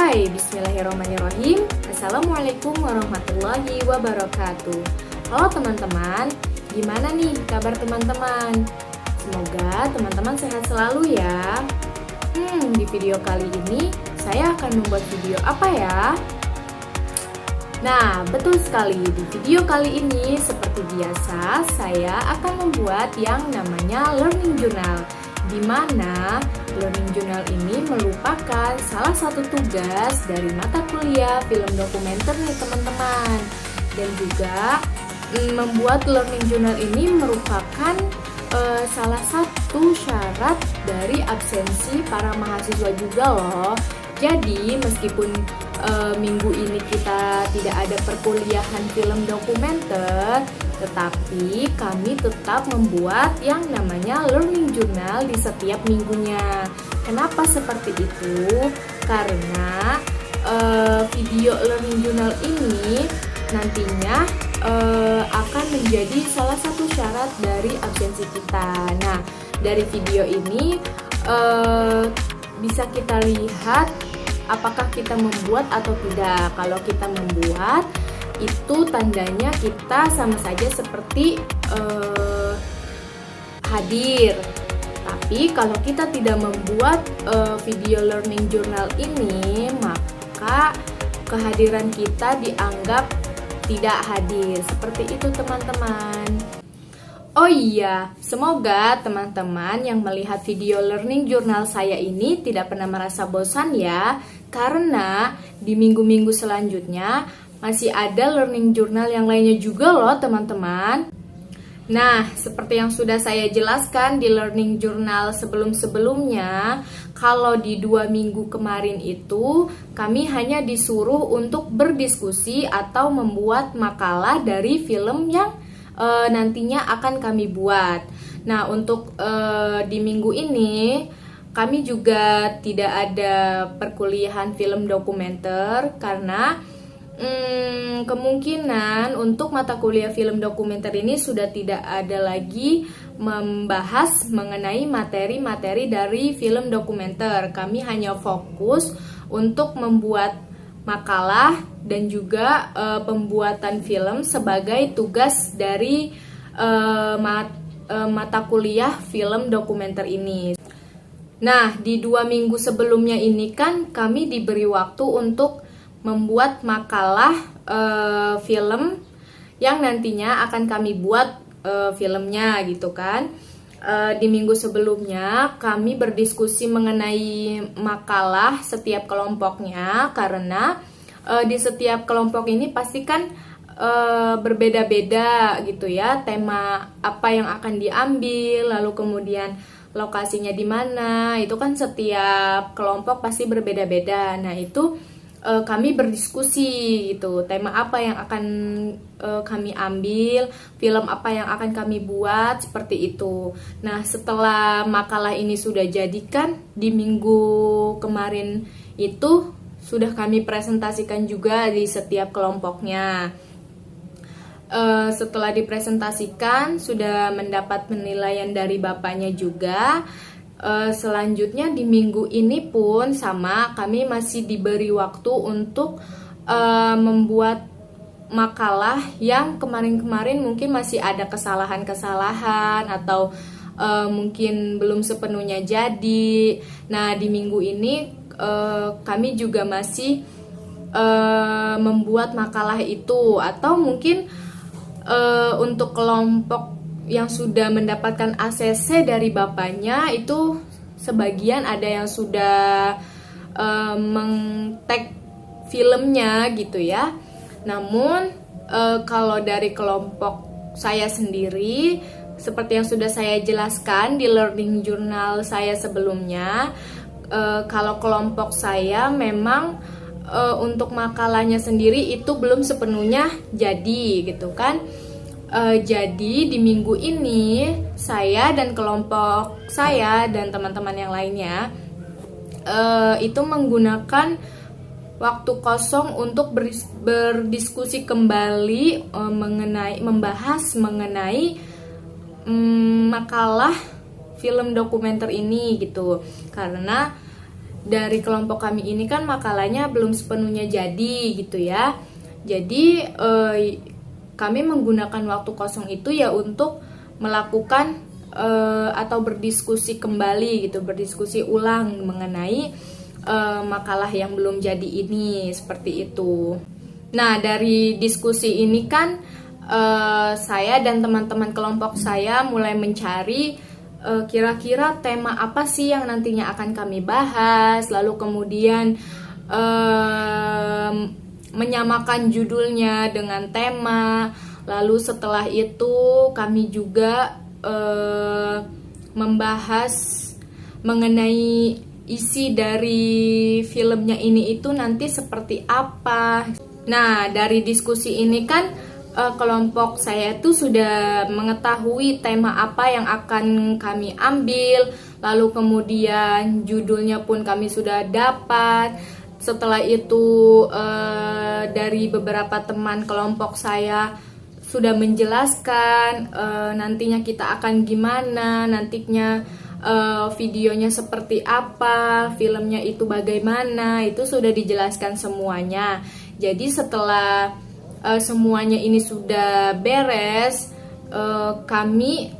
Hai, bismillahirrahmanirrahim. Assalamualaikum warahmatullahi wabarakatuh. Halo teman-teman, gimana nih kabar teman-teman? Semoga teman-teman sehat selalu ya. Di video kali ini saya akan membuat video apa ya? Nah, betul sekali, di video kali ini seperti biasa saya akan membuat yang namanya learning journal, di mana learning journal ini merupakan salah satu tugas dari mata kuliah film dokumenter nih teman-teman. Dan juga membuat learning journal ini merupakan salah satu syarat dari absensi para mahasiswa juga loh. Jadi meskipun minggu ini kita tidak ada perkuliahan film dokumenter, tetapi kami tetap membuat yang namanya learning journal di setiap minggunya. Kenapa seperti itu? Karena video learning journal ini nantinya akan menjadi salah satu syarat dari absensi kita. Nah, dari video ini bisa kita lihat apakah kita membuat atau tidak. Kalau kita membuat, itu tandanya kita sama saja seperti hadir. Tapi kalau kita tidak membuat video learning journal ini, maka kehadiran kita dianggap tidak hadir. Seperti itu teman-teman. Oh iya, semoga teman-teman yang melihat video learning journal saya ini tidak pernah merasa bosan ya, karena di minggu-minggu selanjutnya masih ada learning journal yang lainnya juga loh teman-teman. Nah, seperti yang sudah saya jelaskan di learning journal sebelum-sebelumnya, kalau di 2 minggu kemarin itu kami hanya disuruh untuk berdiskusi atau membuat makalah dari film yang nantinya akan kami buat. Nah, untuk di minggu ini kami juga tidak ada perkuliahan film dokumenter karena kemungkinan untuk mata kuliah film dokumenter ini sudah tidak ada lagi membahas mengenai materi-materi dari film dokumenter. Kami hanya fokus untuk membuat makalah dan juga pembuatan film sebagai tugas dari mata kuliah film dokumenter ini. Nah, di 2 minggu sebelumnya ini kan kami diberi waktu untuk membuat makalah film yang nantinya akan kami buat filmnya gitu kan. Di minggu sebelumnya kami berdiskusi mengenai makalah setiap kelompoknya, karena di setiap kelompok ini pasti kan berbeda-beda gitu ya, tema apa yang akan diambil, lalu kemudian lokasinya di mana, itu kan setiap kelompok pasti berbeda-beda. Nah, itu kami berdiskusi gitu, tema apa yang akan kami ambil, film apa yang akan kami buat, seperti itu. Nah, setelah makalah ini sudah jadikan di minggu kemarin itu sudah kami presentasikan juga di setiap kelompoknya. Setelah dipresentasikan sudah mendapat penilaian dari bapaknya juga. Selanjutnya di minggu ini pun sama, kami masih diberi waktu untuk membuat makalah yang kemarin-kemarin mungkin masih ada kesalahan-kesalahan atau mungkin belum sepenuhnya jadi. Nah, di minggu ini kami juga masih membuat makalah itu, atau mungkin untuk kelompok yang sudah mendapatkan ACC dari bapaknya itu sebagian ada yang sudah meng-tag filmnya gitu ya. Namun kalau dari kelompok saya sendiri, seperti yang sudah saya jelaskan di learning journal saya sebelumnya, kalau kelompok saya memang untuk makalahnya sendiri itu belum sepenuhnya jadi gitu kan. Jadi di minggu ini saya dan kelompok saya dan teman-teman yang lainnya itu menggunakan waktu kosong untuk berdiskusi kembali membahas mengenai makalah film dokumenter ini gitu. Karena dari kelompok kami ini kan makalahnya belum sepenuhnya jadi gitu ya. Jadi kami menggunakan waktu kosong itu ya untuk melakukan atau berdiskusi kembali gitu, berdiskusi ulang mengenai makalah yang belum jadi ini, seperti itu. Nah, dari diskusi ini kan saya dan teman-teman kelompok saya mulai mencari kira-kira tema apa sih yang nantinya akan kami bahas, lalu kemudian menyamakan judulnya dengan tema. Lalu setelah itu kami juga membahas mengenai isi dari filmnya ini itu nanti seperti apa. Nah, dari diskusi ini kan kelompok saya itu sudah mengetahui tema apa yang akan kami ambil, lalu kemudian judulnya pun kami sudah dapat. Setelah itu dari beberapa teman kelompok saya sudah menjelaskan nantinya kita akan gimana, nantinya videonya seperti apa, filmnya itu bagaimana, itu sudah dijelaskan semuanya. Jadi setelah semuanya ini sudah beres, kami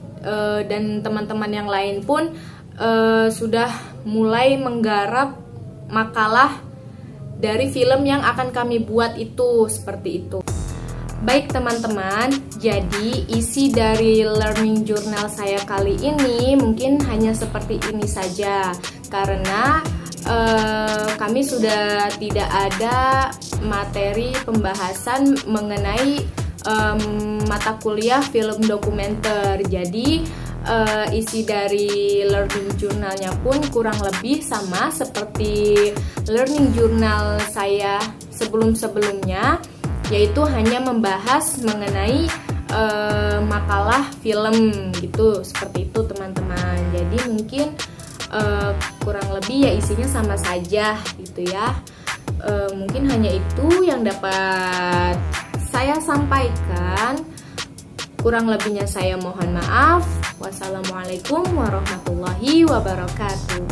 dan teman-teman yang lain pun sudah mulai menggarap makalah dari film yang akan kami buat itu, seperti itu. Baik teman-teman, jadi isi dari learning journal saya kali ini mungkin hanya seperti ini saja, karena kami sudah tidak ada materi pembahasan mengenai mata kuliah film dokumenter. Jadi isi dari learning journalnya pun kurang lebih sama seperti learning journal saya sebelum-sebelumnya, yaitu hanya membahas mengenai makalah film gitu, seperti itu teman-teman. Jadi mungkin kurang lebih ya isinya sama saja gitu ya. Mungkin hanya itu yang dapat saya sampaikan. Kurang lebihnya saya mohon maaf. Wassalamualaikum warahmatullahi wabarakatuh.